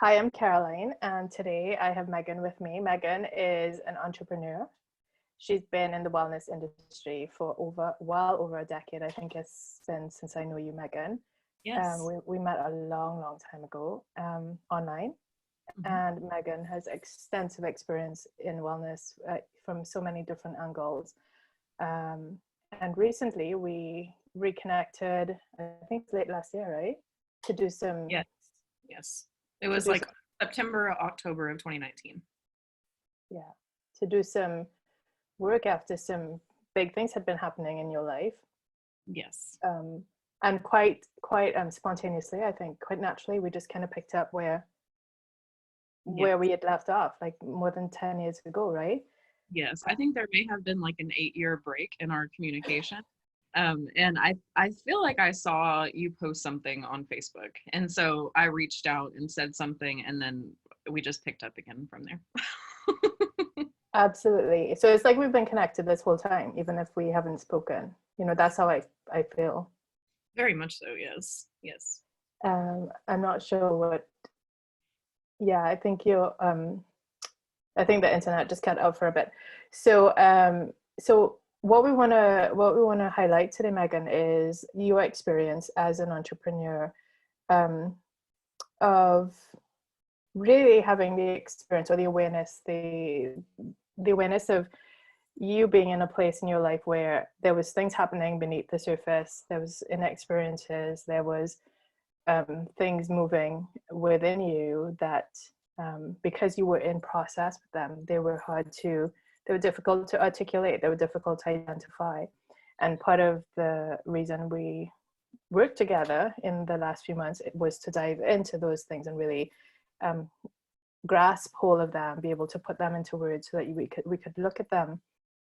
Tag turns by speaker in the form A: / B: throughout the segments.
A: Hi, I'm Caroline, and today I have Megan with me. Megan is an entrepreneur. She's been in the wellness industry for well over a decade. I think it's been since I know you, Megan.
B: Yes.
A: We met a long time ago online,
B: Mhm.
A: and Megan has extensive experience in wellness from so many different angles. Um, and recently we reconnected, I think it's late last year, right? To do some,
B: Yes. Yes. It
A: to
B: was
A: do
B: like September, October of 2019.
A: yeah, to do some work after some big things had been happening in your life,
B: Yes.
A: um, and quite spontaneously, I think, quite naturally, we just kind of picked up
B: Yes.
A: where we had left off, like more than 10 years ago, right?
B: Yes. I think there may have been like an 8-year break in our communication. And I feel like I saw you post something on Facebook. And so I reached out and said something, and then we just picked up again from there.
A: Absolutely. So it's like we've been connected this whole time, even if we haven't spoken. That's how I feel.
B: Very much so. Yes. Yes.
A: I'm not sure what. Yeah, I think the internet just cut out for a bit. So what we wanna highlight today, Megan, is your experience as an entrepreneur, um, of really having the experience or the awareness of you being in a place in your life where there was things happening beneath the surface, there was inexperiences, there was things moving within you that, because you were in process with them, they were difficult to articulate, they were difficult to identify. And part of the reason we worked together in the last few months, it was to dive into those things and really um, grasp hold of them, be able to put them into words so that we could look at them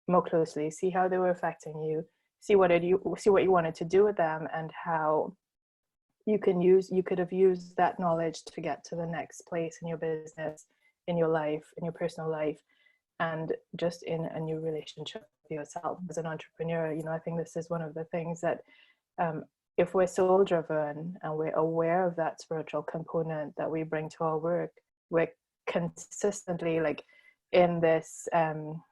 A: more closely, see how they were affecting you, see what you wanted to do with them, and how you could have used that knowledge to get to the next place in your business, in your life, in your personal life, and just in a new relationship with yourself as an entrepreneur. I think this is one of the things that, um, if we're soul driven and we're aware of that spiritual component that we bring to our work, we're consistently like in this um,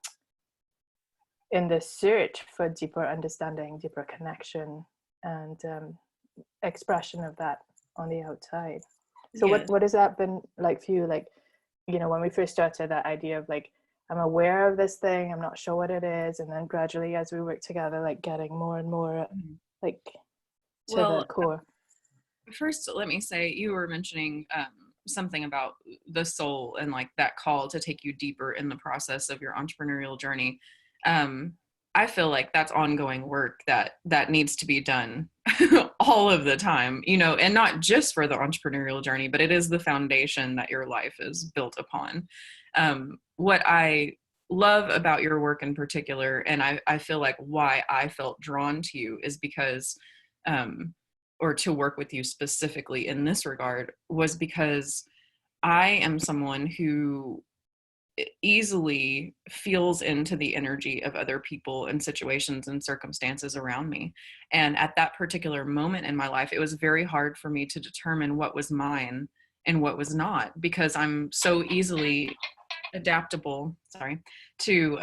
A: in this search for deeper understanding, deeper connection, and expression of that on the outside. So
B: Yes.
A: what has that been like for you? Like, when we first started, that idea of like, I'm aware of this thing, I'm not sure what it is, and then gradually as we work together, like getting more and more
B: Mhm.
A: like to the
B: Well,
A: core.
B: first, let me say you were mentioning something about the soul and like that call to take you deeper in the process of your entrepreneurial journey. Um, I feel like that's ongoing work that needs to be done all of the time, and not just for the entrepreneurial journey, but it is the foundation that your life is built upon. What I love about your work in particular, and I feel like why I felt drawn to you is because um, or to work with you specifically in this regard was because I am someone who easily feels into the energy of other people and situations and circumstances around me. And at that particular moment in my life, it was very hard for me to determine what was mine and what was not because I'm so easily adaptable, sorry, to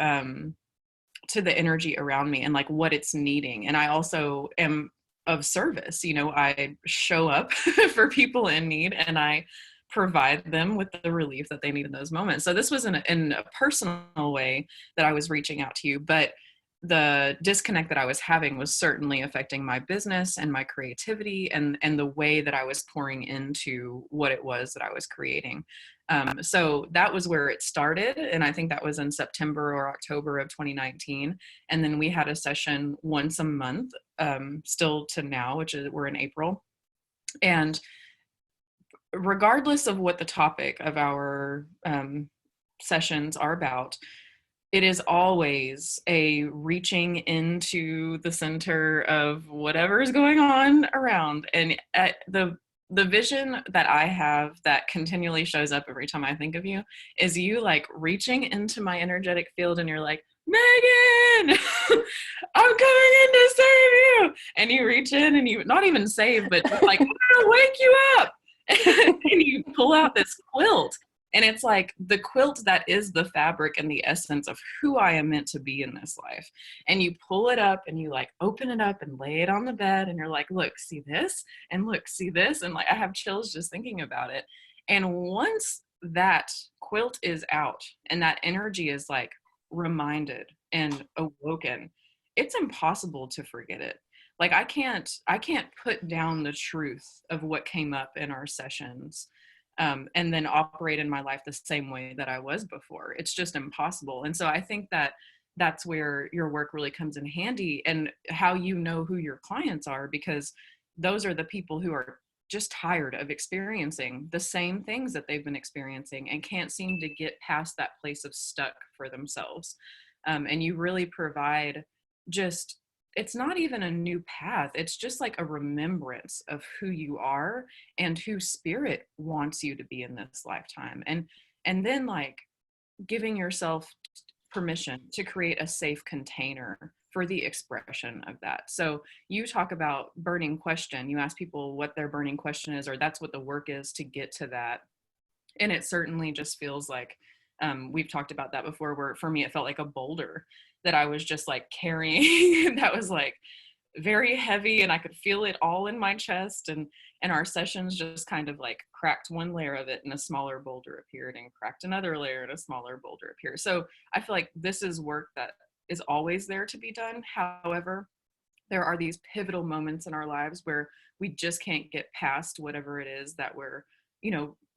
B: the energy around me and like what it's needing. And I also am of service. I show up for people in need and I provide them with the relief that they need in those moments. So this was in a personal way that I was reaching out to you, but the disconnect that I was having was certainly affecting my business and my creativity and the way that I was pouring into what it was that I was creating. So that was where it started. And I think that was in September or October of 2019. And then we had a session once a month, still to now, which is we're in April. And regardless of what the topic of our sessions are about, it is always a reaching into the center of whatever is going on around. And the vision that I have that continually shows up every time I think of you is you like reaching into my energetic field and you're like, Megan, I'm coming in to save you. And you reach in and you not even save, but just like, I'm gonna wake you up. And you pull out this quilt, and it's like the quilt that is the fabric and the essence of who I am meant to be in this life. And you pull it up and you like open it up and lay it on the bed, and you're like, look, see this, and look, see this. And like, I have chills just thinking about it. And once that quilt is out and that energy is like reminded and awoken, it's impossible to forget it. Like I can't put down the truth of what came up in our sessions, and then operate in my life the same way that I was before. It's just impossible. And so I think that that's where your work really comes in handy, and how you know who your clients are, because those are the people who are just tired of experiencing the same things that they've been experiencing and can't seem to get past that place of stuck for themselves. And you really provide just, it's not even a new path. It's just like a remembrance of who you are and who spirit wants you to be in this lifetime. And then like giving yourself permission to create a safe container for the expression of that. So you talk about burning question. You ask people what their burning question is, or that's what the work is to get to that. And it certainly just feels like, we've talked about that before, where for me, it felt like a boulder that I was just like carrying that was like very heavy, and I could feel it all in my chest. And our sessions just kind of like cracked one layer of it and a smaller boulder appeared, and cracked another layer and a smaller boulder appeared. So I feel like this is work that is always there to be done. However, there are these pivotal moments in our lives where we just can't get past whatever it is that we're,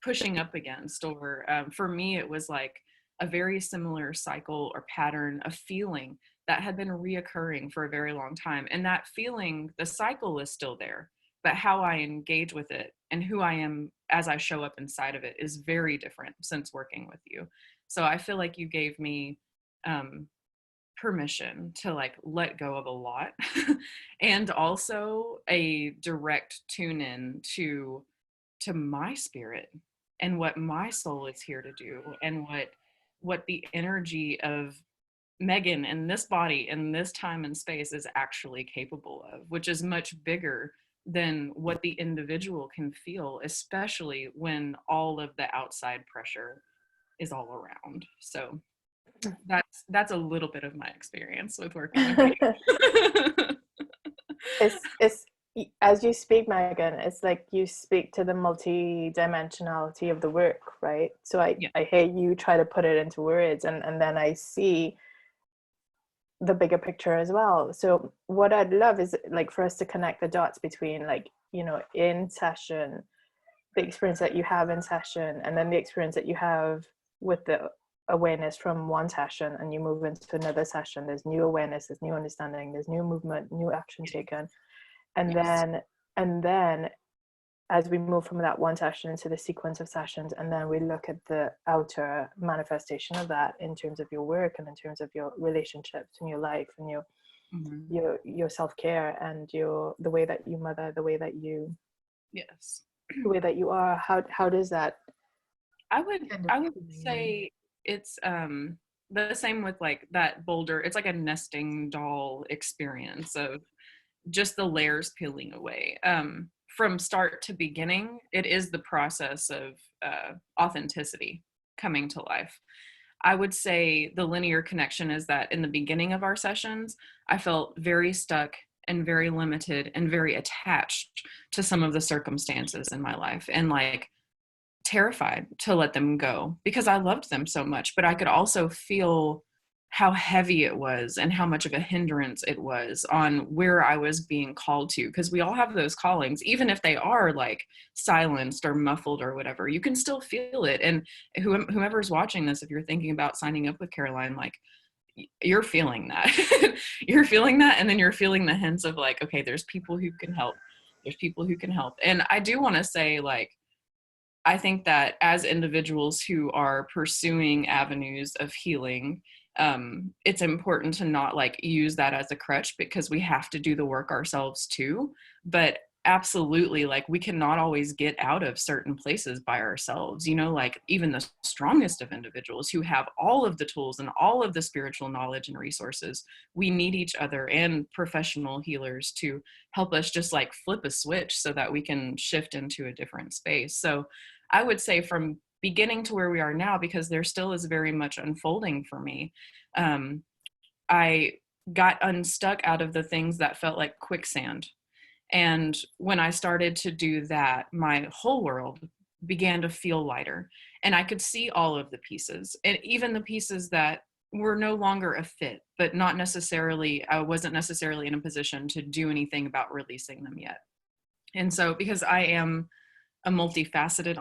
B: pushing up against. Or for me, it was like a very similar cycle or pattern of feeling that had been reoccurring for a very long time. And that feeling, the cycle is still there, but how I engage with it and who I am as I show up inside of it is very different since working with you. So I feel like you gave me permission to like let go of a lot and also a direct tune in to my spirit and what my soul is here to do, and what the energy of Megan in this body in this time and space is actually capable of, which is much bigger than what the individual can feel, especially when all of the outside pressure is all around. So that's a little bit of my experience with working with you.
A: It's as you speak, Megan, it's like you speak to the multi-dimensionality of the work, right? So I hear you try to put it into words, and then I see the bigger picture as well. So what I'd love is like for us to connect the dots between like, in session, the experience that you have in session, and then the experience that you have with the awareness from one session, and you move into another session. There's new awareness, there's new understanding, there's new movement, new action taken. And then as we move from that one session into the sequence of sessions, and then we look at the outer manifestation of that in terms of your work and in terms of your relationships and your life and your self-care and the way that you mother, the way that you the way that you are. How does that?
B: I would say it's the same with like that boulder. It's like a nesting doll experience of just the layers peeling away. From start to beginning, it is the process of authenticity coming to life. I would say the linear connection is that in the beginning of our sessions, I felt very stuck and very limited and very attached to some of the circumstances in my life, and like terrified to let them go because I loved them so much. But I could also feel how heavy it was and how much of a hindrance it was on where I was being called to. Because we all have those callings, even if they are like silenced or muffled or whatever, you can still feel it. And whomever's watching this, if you're thinking about signing up with Caroline, like you're feeling that. You're feeling that. And then you're feeling the hints of like, okay, there's people who can help. There's people who can help. And I do want to say, like, I think that as individuals who are pursuing avenues of healing, it's important to not like use that as a crutch, because we have to do the work ourselves too. But absolutely, like we cannot always get out of certain places by ourselves, like even the strongest of individuals who have all of the tools and all of the spiritual knowledge and resources, we need each other and professional healers to help us just like flip a switch so that we can shift into a different space. So I would say from beginning to where we are now, because there still is very much unfolding for me, I got unstuck out of the things that felt like quicksand. And when I started to do that, my whole world began to feel lighter. And I could see all of the pieces, and even the pieces that were no longer a fit, but not necessarily, I wasn't necessarily in a position to do anything about releasing them yet. And so, because I am a multifaceted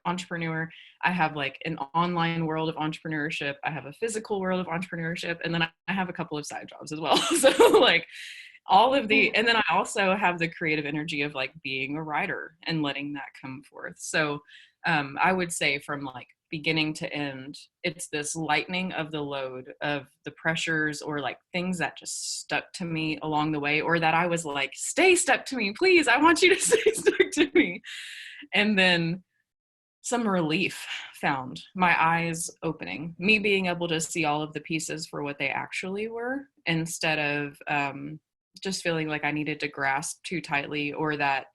B: entrepreneur, I have like an online world of entrepreneurship, I have a physical world of entrepreneurship, and then I have a couple of side jobs as well. So like all of the, and then I also have the creative energy of like being a writer and letting that come forth. So I would say from like beginning to end, it's this lightening of the load of the pressures or like things that just stuck to me along the way, or that I was like, stay stuck to me, please, I want you to stay stuck to me. And then some relief found, my eyes opening, me being able to see all of the pieces for what they actually were, instead of just feeling like I needed to grasp too tightly or that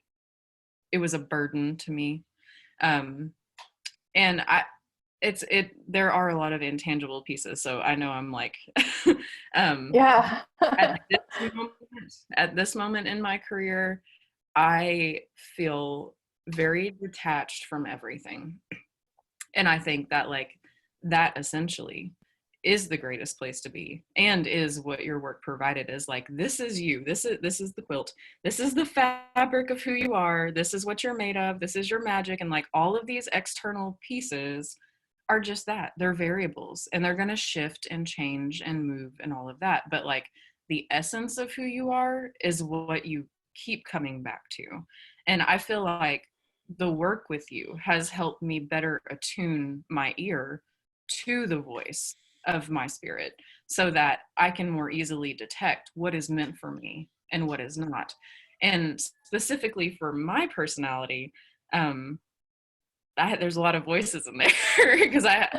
B: it was a burden to me. And there are a lot of intangible pieces. So I know I'm like,
A: Yeah.
B: at this moment in my career, I feel very detached from everything. And I think that like that essentially is the greatest place to be, and is what your work provided, is like, this is you, this is the quilt, this is the fabric of who you are, this is what you're made of, this is your magic. And like all of these external pieces are just that, they're variables, and they're going to shift and change and move and all of that, but like the essence of who you are is what you keep coming back to. And I feel like the work with you has helped me better attune my ear to the voice of my spirit, so that I can more easily detect what is meant for me and what is not. And specifically for my personality, there's a lot of voices in there because like,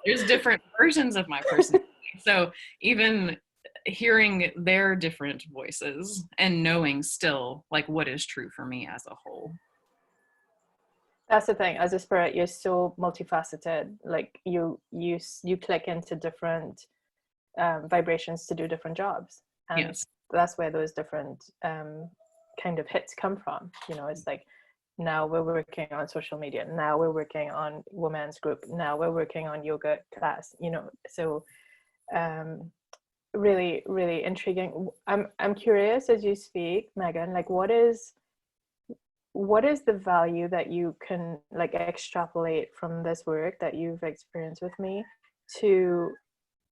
B: there's different versions of my personality. So even hearing their different voices and knowing still like what is true for me as a whole.
A: That's the thing. As a spirit, you're so multifaceted. Like you click into different vibrations to do different jobs, and
B: Yes.
A: that's where those different kind of hits come from. It's like, now we're working on social media, now we're working on women's group, now we're working on yoga class. So really, really intriguing. I'm curious as you speak, Megan. Like, what is the value that you can like extrapolate from this work that you've experienced with me to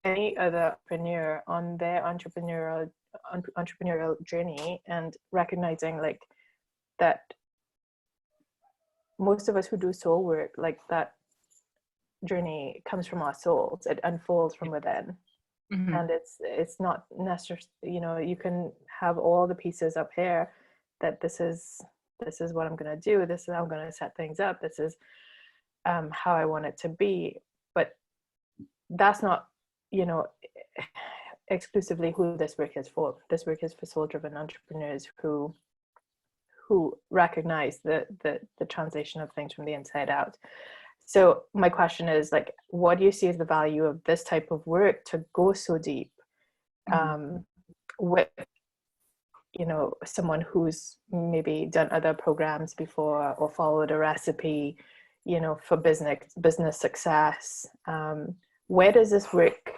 A: any other entrepreneur on their entrepreneurial journey, and recognizing like that most of us who do soul work, like that journey comes from our souls, it unfolds from within. Mm-hmm. And it's not necessary, you can have all the pieces up here that this is what I'm going to do, this is how I'm going to set things up, this is how I want it to be. But that's not, exclusively who this work is for. This work is for soul-driven entrepreneurs who recognize the translation of things from the inside out. So my question is, like, what do you see as the value of this type of work to go so deep with someone who's maybe done other programs before or followed a recipe, for business success? Where does this work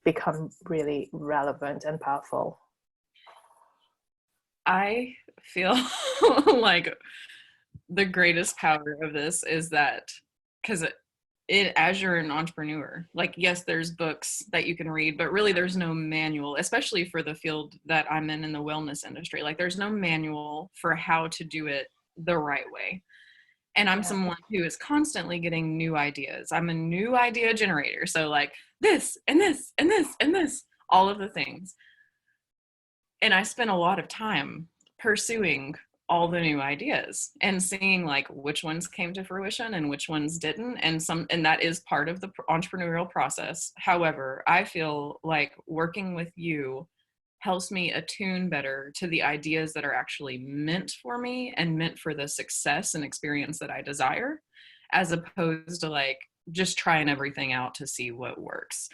A: become really relevant and powerful?
B: I feel like the greatest power of this is that, because as you're an entrepreneur, like, yes, there's books that you can read, but really there's no manual, especially for the field that I'm in the wellness industry. Like, there's no manual for how to do it the right way. And I'm someone who is constantly getting new ideas. I'm a new idea generator. So like this and this and this and this, all of the things. And I spent a lot of time pursuing all the new ideas and seeing like which ones came to fruition and which ones didn't. And that is part of the entrepreneurial process. However, I feel like working with you helps me attune better to the ideas that are actually meant for me and meant for the success and experience that I desire, as opposed to like just trying everything out to see what works.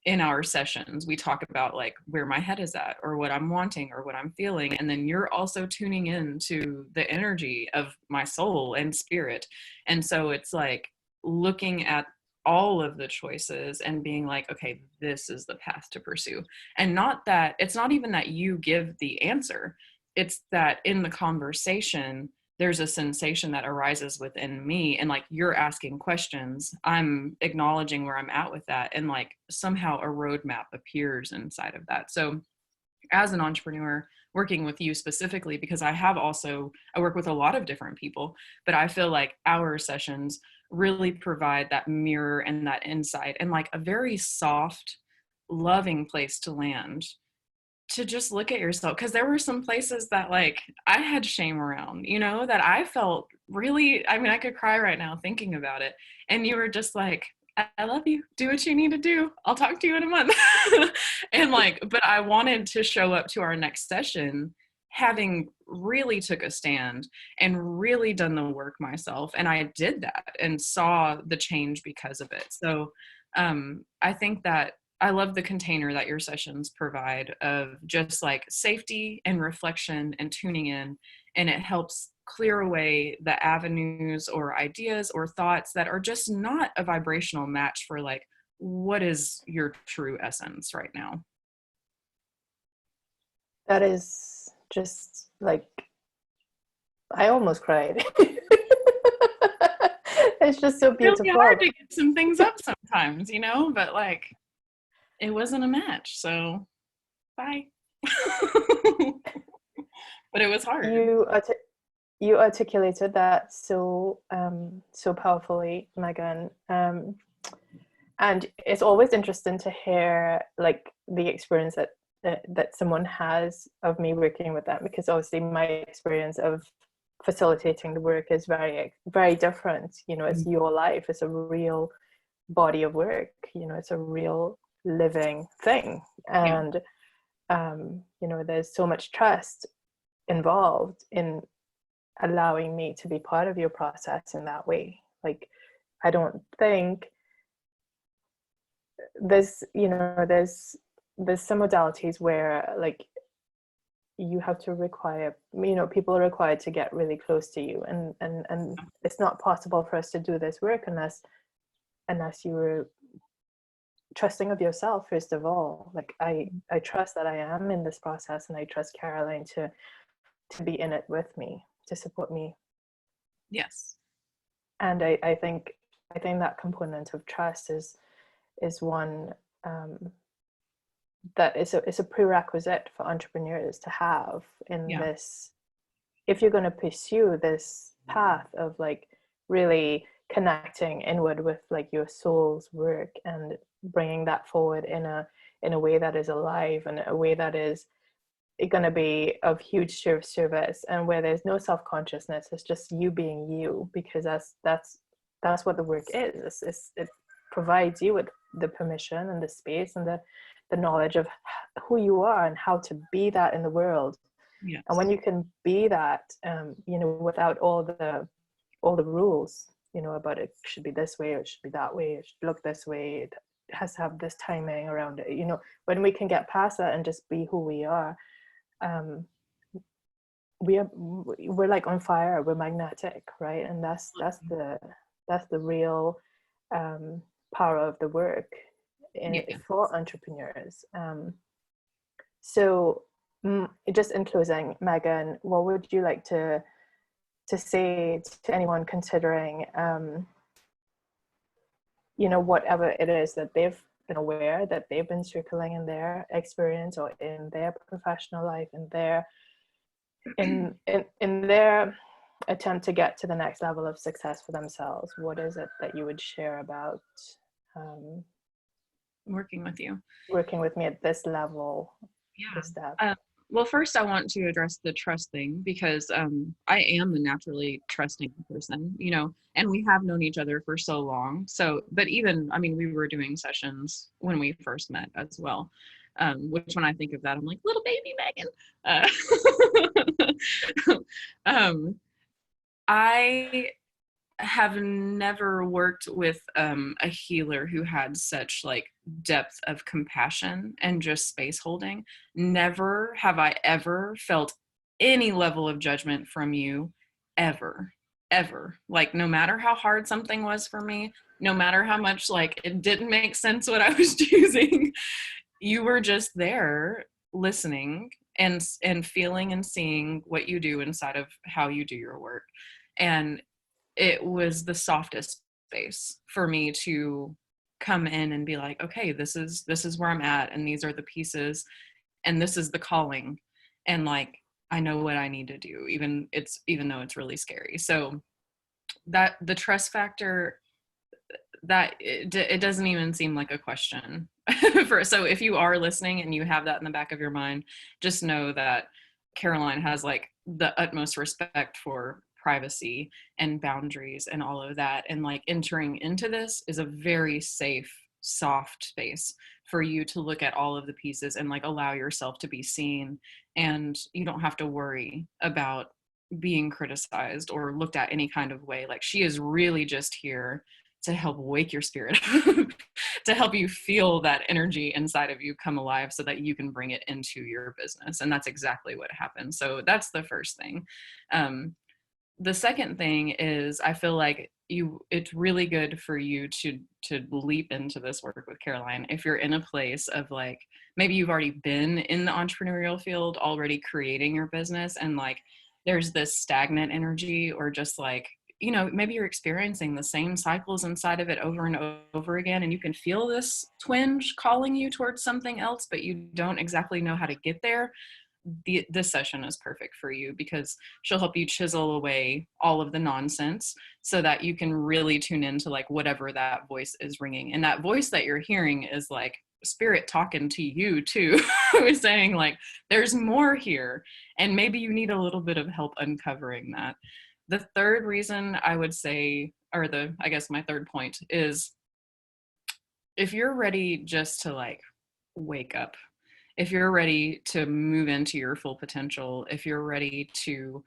B: In our sessions, we talk about like where my head is at or what I'm wanting or what I'm feeling. And then you're also tuning in to the energy of my soul and spirit. And so it's like looking at all of the choices and being like, okay, this is the path to pursue. And not that, it's not even that you give the answer, it's that in the conversation there's a sensation that arises within me, and like you're asking questions, I'm acknowledging where I'm at with that, and like somehow a roadmap appears inside of that. So as an entrepreneur, working with you specifically, because I work with a lot of different people, but I feel like our sessions really provide that mirror and that insight and like a very soft, loving place to land, to just look at yourself. Because there were some places that like I had shame around, you know, that I felt really, I mean, I could cry right now thinking about it. And you were just like, I love you. Do what you need to do. I'll talk to you in a month. And like, but I wanted to show up to our next session having really took a stand and really done the work myself. And I did that and saw the change because of it. So I think that I love the container that your sessions provide of just like safety and reflection and tuning in. And it helps clear away the avenues or ideas or thoughts that are just not a vibrational match for like, what is your true essence right now?
A: That is just like, I almost cried. It's just so
B: It's really
A: beautiful.
B: hard to get some things up sometimes, you know, but like it wasn't a match. So bye. But it was hard.
A: You articulated that so so powerfully, Megan. And it's always interesting to hear like the experience that someone has of me working with them, because obviously my experience of facilitating the work is very, very different. You know, it's your life, it's a real body of work, you know, it's a real living thing. And you know, there's so much trust involved in allowing me to be part of your process in that way. Like, I don't think there's, you know, there's some modalities where like you have to require, you know, people are required to get really close to you, and it's not possible for us to do this work unless you were trusting of yourself first of all. Like I trust that I am in this process, and I trust Caroline to be in it with me, to support me.
B: Yes.
A: And I think that component of trust is one that is a prerequisite for entrepreneurs to have in this, if you're going to pursue this path of like really connecting inward with like your soul's work and bringing that forward in a way that is alive and a way that is going to be of huge service, and where there's no self-consciousness. It's just you being you, because that's what the work is. It provides you with the permission and the space and the knowledge of who you are and how to be that in the world.
B: Yes.
A: And when you can be that, you know, without all the rules, you know, about it should be this way or it should be that way, it should look this way, it has to have this timing around it, you know, when we can get past that and just be who we are, we're like on fire, we're magnetic, right? And that's the real power of the work for entrepreneurs. So just in closing, Megan, what would you like to say to anyone considering you know, whatever it is that they've been aware that they've been circling in their experience or in their professional life, in their attempt to get to the next level of success for themselves? What is it that you would share about
B: Working with you,
A: working with me at this level? This step?
B: Well, first I want to address the trust thing, because I am a naturally trusting person, you know, and we have known each other for so long. So, but even, I mean, we were doing sessions when we first met as well. Which when I think of that, I'm like, little baby Megan. Um, I have never worked with a healer who had such like depth of compassion and just space holding. Never have I ever felt any level of judgment from you, ever, ever. Like, no matter how hard something was for me, no matter how much like it didn't make sense what I was choosing, you were just there listening and feeling and seeing what you do inside of how you do your work. And it was the softest space for me to come in and be like, okay, this is where I'm at, and these are the pieces, and this is the calling, and like I know what I need to do, even though it's really scary. So that the trust factor, that it doesn't even seem like a question. So if you are listening and you have that in the back of your mind, just know that Caroline has like the utmost respect for privacy and boundaries and all of that, and like entering into this is a very safe, soft space for you to look at all of the pieces and like allow yourself to be seen, and you don't have to worry about being criticized or looked at any kind of way. Like, she is really just here to help wake your spirit to help you feel that energy inside of you come alive so that you can bring it into your business. And that's exactly what happened. So that's the first thing. The second thing is, I feel like it's really good for you to leap into this work with Caroline if you're in a place of like, maybe you've already been in the entrepreneurial field, already creating your business, and like there's this stagnant energy, or just like, maybe you're experiencing the same cycles inside of it over and over again, and you can feel this twinge calling you towards something else, but you don't exactly know how to get there. This session is perfect for you, because she'll help you chisel away all of the nonsense so that you can really tune into like whatever that voice is ringing. And that voice that you're hearing is like spirit talking to you too, saying like, there's more here, and maybe you need a little bit of help uncovering that. The third reason I would say, or I guess my third point is, if you're ready just to like wake up, if you're ready to move into your full potential, if you're ready to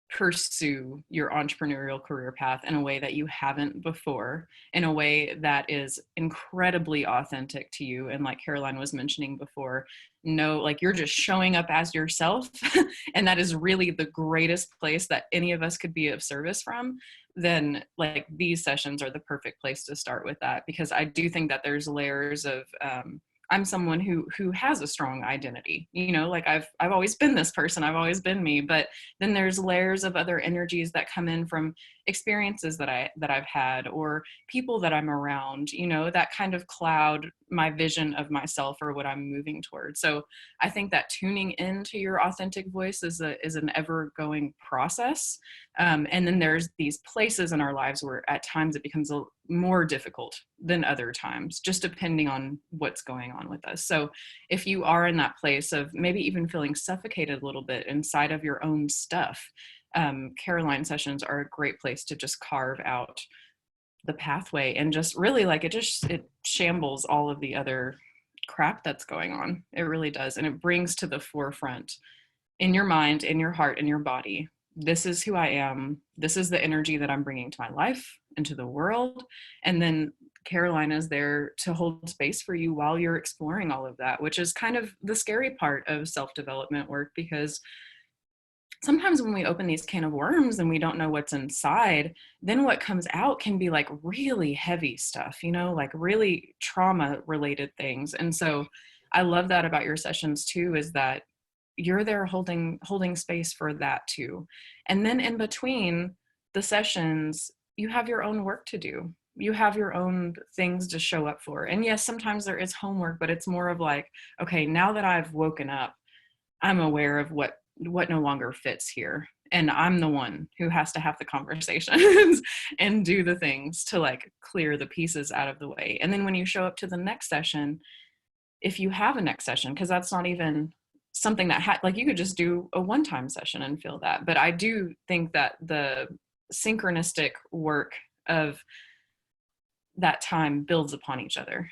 B: pursue your entrepreneurial career path in a way that you haven't before, in a way that is incredibly authentic to you, and like Caroline was mentioning before, no, like you're just showing up as yourself, and that is really the greatest place that any of us could be of service from, then like these sessions are the perfect place to start with that. Because I do think that there's layers of I'm someone who has a strong identity, like I've always been this person, I've always been me, but then there's layers of other energies that come in from experiences that I've had, or people that I'm around, that kind of cloud my vision of myself or what I'm moving towards. So I think that tuning into your authentic voice is an ever going process. And then there's these places in our lives where at times it becomes more difficult than other times, just depending on what's going on with us. So if you are in that place of maybe even feeling suffocated a little bit inside of your own stuff, Caroline sessions are a great place to just carve out the pathway, and just really like it shambles all of the other crap that's going on. It really does. And it brings to the forefront, in your mind, in your heart, in your body, this is who I am. This is the energy that I'm bringing to my life, into the world. And then Caroline is there to hold space for you while you're exploring all of that, which is kind of the scary part of self-development work, because sometimes when we open these can of worms and we don't know what's inside, then what comes out can be like really heavy stuff, like really trauma related things. And so I love that about your sessions too, is that you're there holding space for that too. And then in between the sessions, you have your own work to do. You have your own things to show up for. And yes, sometimes there is homework, but it's more of like, okay, now that I've woken up, I'm aware of what no longer fits here. And I'm the one who has to have the conversations and do the things to like clear the pieces out of the way. And then when you show up to the next session, if you have a next session, because that's not even something that like you could just do a one-time session and feel that. But I do think that the synchronistic work of that time builds upon each other,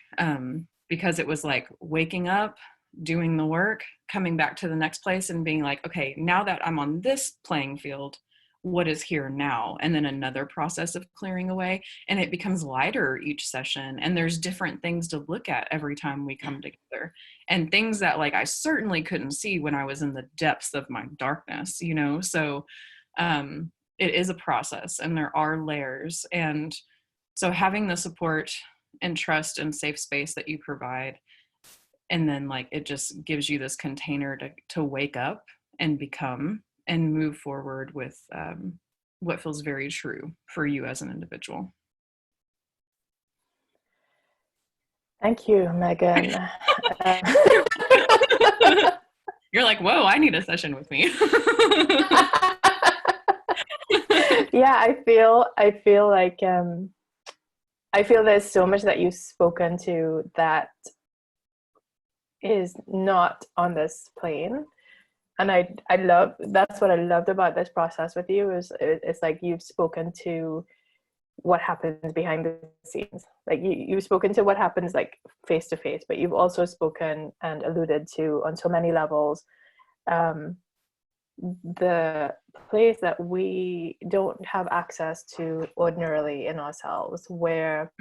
B: because it was like waking up doing the work, coming back to the next place and being like, okay, now that I'm on this playing field, what is here now? And then another process of clearing away, and it becomes lighter each session. And there's different things to look at every time we come together, and things that like I certainly couldn't see when I was in the depths of my darkness, you know? So it is a process, and there are layers. And so having the support and trust and safe space that you provide, and then like it just gives you this container to wake up and become and move forward with what feels very true for you as an individual.
A: Thank you, Megan.
B: You're like, whoa, I need a session with me.
A: Yeah, I feel like I feel there's so much that you've spoken to that is not on this plane. And I love, that's what I loved about this process with you, is it's like you've spoken to what happens behind the scenes. Like you've spoken to what happens like face to face, but you've also spoken and alluded to on so many levels the place that we don't have access to ordinarily in ourselves, where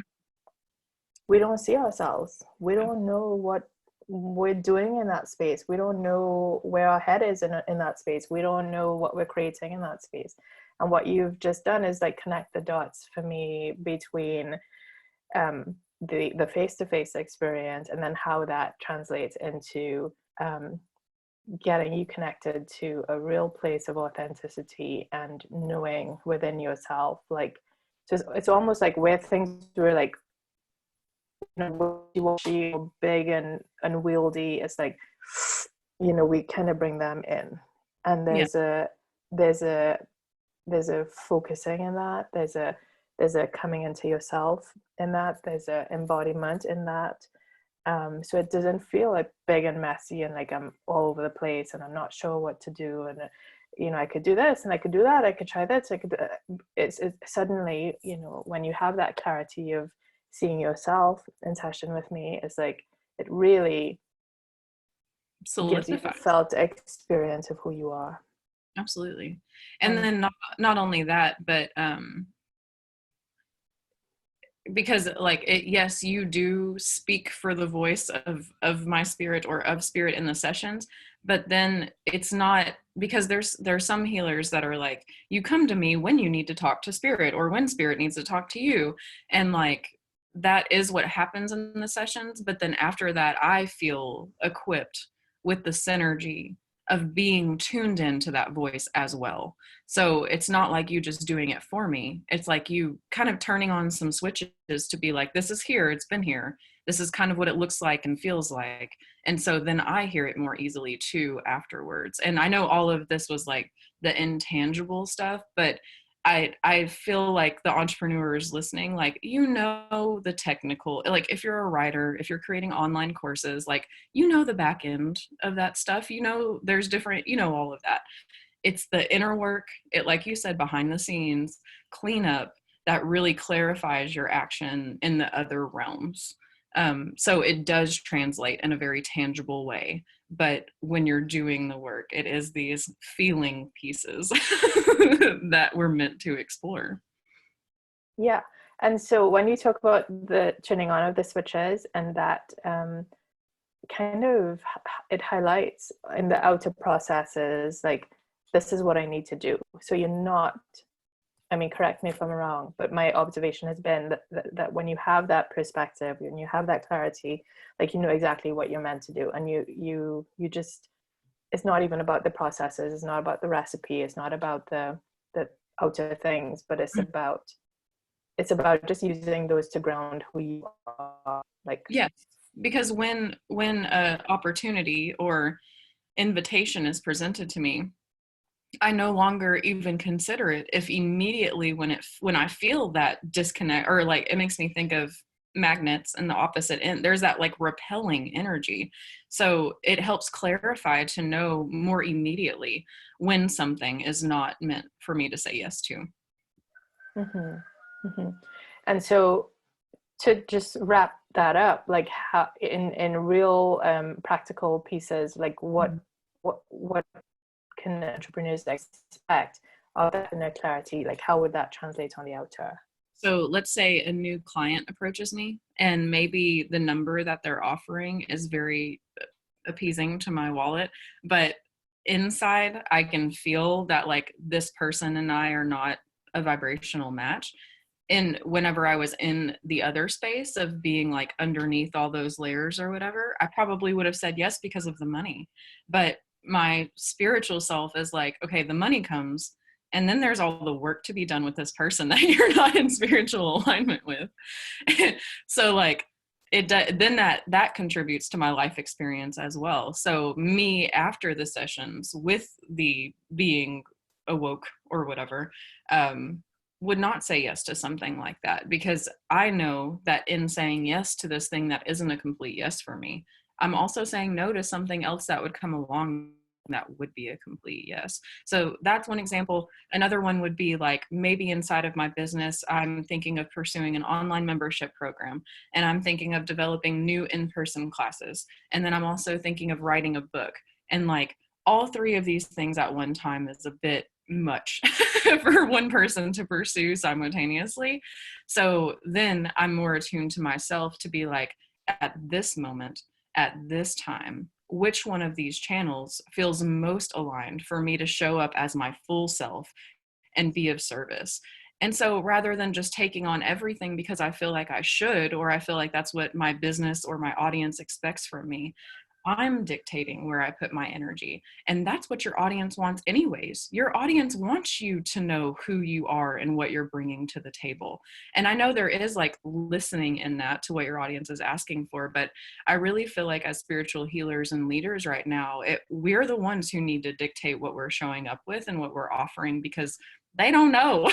A: we don't see ourselves. We don't know what we're doing in that space. We don't know where our head is in that space. We don't know what we're creating in that space. And what you've just done is like connect the dots for me between the face-to-face experience, and then how that translates into getting you connected to a real place of authenticity and knowing within yourself. Like, just it's almost like where things were like, you know, big and unwieldy, it's like, you know, we kind of bring them in, and there's a focusing in that, there's a coming into yourself in that, there's a embodiment in that. So it doesn't feel like big and messy and like I'm all over the place and I'm not sure what to do, and you know, I could do this and I could do that, I could try this, I could it's suddenly, you know, when you have that clarity of seeing yourself in session with me, it's like it really gives you a felt experience of who you are.
B: Absolutely. And then not only that, but because like it, yes, you do speak for the voice of my spirit or of spirit in the sessions, but then it's not, because there's some healers that are like, you come to me when you need to talk to spirit or when spirit needs to talk to you, and like that is what happens in the sessions. But then after that, I feel equipped with the synergy of being tuned into that voice as well. So it's not like you just doing it for me. It's like you kind of turning on some switches to be like, this is here, it's been here. This is kind of what it looks like and feels like. And so then I hear it more easily too afterwards. And I know all of this was like the intangible stuff, but I feel like the entrepreneurs listening, like, you know, the technical, like if you're a writer, if you're creating online courses, like, you know, the back end of that stuff, you know, there's different, you know, all of that. It's the inner work, it, like you said, behind the scenes, cleanup that really clarifies your action in the other realms. So it does translate in a very tangible way. But when you're doing the work, it is these feeling pieces that we're meant to explore.
A: Yeah. And so when you talk about the turning on of the switches, and that kind of, it highlights in the outer processes, like, this is what I need to do. So you're not, I mean, correct me if I'm wrong, but my observation has been that when you have that perspective, when you have that clarity, like, you know exactly what you're meant to do. And you just, it's not even about the processes, it's not about the recipe, it's not about the outer things, but it's about just using those to ground who you are. Like,
B: yes, because when a opportunity or invitation is presented to me, I no longer even consider it if immediately when I feel that disconnect, or like it makes me think of magnets and the opposite end, there's that like repelling energy. So it helps clarify to know more immediately when something is not meant for me to say yes to.
A: mm-hmm, mm-hmm. And so to just wrap that up, like how in real practical pieces, like what can entrepreneurs expect of that inner clarity? Like how would that translate on the outer?
B: So let's say a new client approaches me, and maybe the number that they're offering is very appeasing to my wallet, but inside I can feel that like this person and I are not a vibrational match. And whenever I was in the other space of being like underneath all those layers or whatever, I probably would have said yes because of the money. But my spiritual self is like, okay, the money comes, and then there's all the work to be done with this person that you're not in spiritual alignment with. So like then that contributes to my life experience as well. So me after the sessions with the being awoke or whatever, would not say yes to something like that, because I know that in saying yes to this thing that isn't a complete yes for me, I'm also saying no to something else that would come along that would be a complete yes. So that's one example. Another one would be like maybe inside of my business, I'm thinking of pursuing an online membership program, and I'm thinking of developing new in-person classes. And then I'm also thinking of writing a book. And like all three of these things at one time is a bit much for one person to pursue simultaneously. So then I'm more attuned to myself to be like, at this moment, at this time, which one of these channels feels most aligned for me to show up as my full self and be of service. And so rather than just taking on everything because I feel like I should, or I feel like that's what my business or my audience expects from me, I'm dictating where I put my energy. And that's what your audience wants anyways. Your audience wants you to know who you are and what you're bringing to the table. And I know there is like listening in that to what your audience is asking for, but I really feel like as spiritual healers and leaders right now, we're the ones who need to dictate what we're showing up with and what we're offering, because they don't know.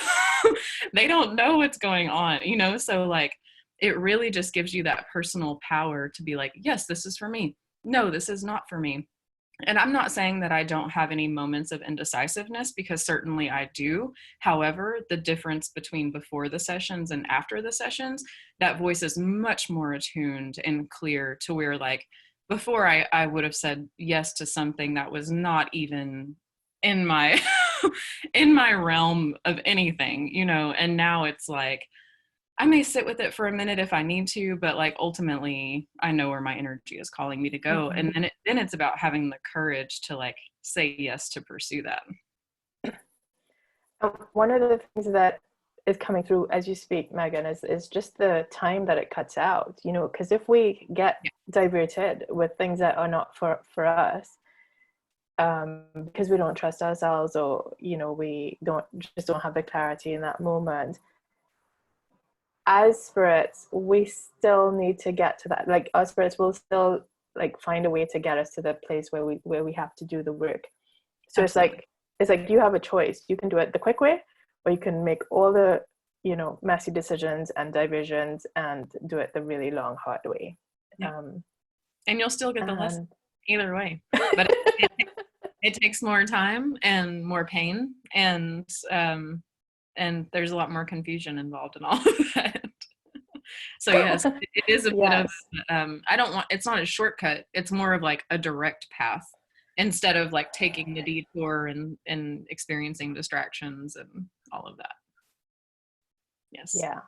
B: They don't know what's going on, you know? So like, it really just gives you that personal power to be like, yes, this is for me. No, this is not for me. And I'm not saying that I don't have any moments of indecisiveness, because certainly I do. However, the difference between before the sessions and after the sessions, that voice is much more attuned and clear to where like before I would have said yes to something that was not even in my in my realm of anything, you know, and now it's like I may sit with it for a minute if I need to, but like ultimately I know where my energy is calling me to go.
A: Mm-hmm.
B: And then it's about having the courage to like say yes to pursue that.
A: One of the things that is coming through as you speak, Megan, is just the time that it cuts out, you know, because if we get diverted with things that are not for us, because we don't trust ourselves, or, you know, we don't have the clarity in that moment, as spirits, we still need to get to that. Like our spirits will still like find a way to get us to the place where we have to do the work. So
B: Absolutely.
A: it's like you have a choice. You can do it the quick way, or you can make all the, you know, messy decisions and diversions and do it the really long, hard way.
B: Yeah. And you'll still get the lesson either way. But it takes more time and more pain, and there's a lot more confusion involved in all of that. So yes, it is a bit of it's not a shortcut. It's more of like a direct path instead of like taking the detour and experiencing distractions and all of that. Yes.
A: Yeah.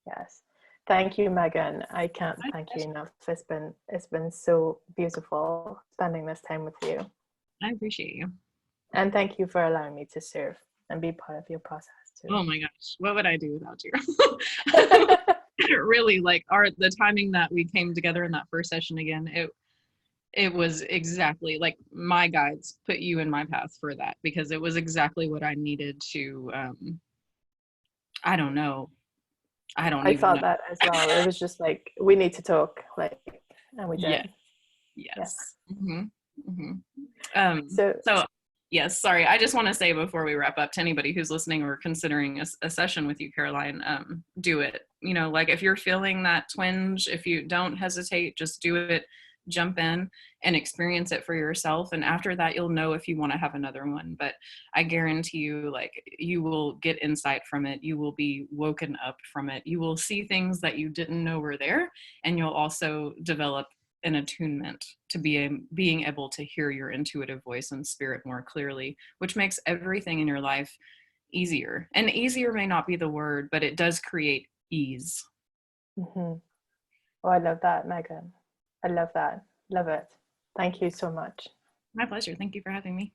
A: Yes. Thank you, Megan. I can't thank you enough. It's been so beautiful spending this time with you.
B: I appreciate you.
A: And thank you for allowing me to serve and be part of your process too.
B: Oh my gosh, what would I do without you? Really, like the timing that we came together in that first session again, it was exactly like my guides put you in my path for that, because it was exactly what I needed to I don't know. I
A: felt that as well. It was just like, we need to talk, like, and we did.
B: Yes. Mm-hmm. Mm-hmm. So yes, sorry. I just want to say before we wrap up to anybody who's listening or considering a session with you, Caroline, do it. You know, like if you're feeling that twinge, if you don't hesitate, just do it. jump in and experience it for yourself. And after that, you'll know if you want to have another one. But I guarantee you, like, you will get insight from it. You will be woken up from it. You will see things that you didn't know were there. And you'll also develop an attunement to being able to hear your intuitive voice and spirit more clearly, which makes everything in your life easier. And easier may not be the word, but it does create ease.
A: Oh, I love that, Megan. I love that. Love it. Thank you so much.
B: My pleasure. Thank you for having me.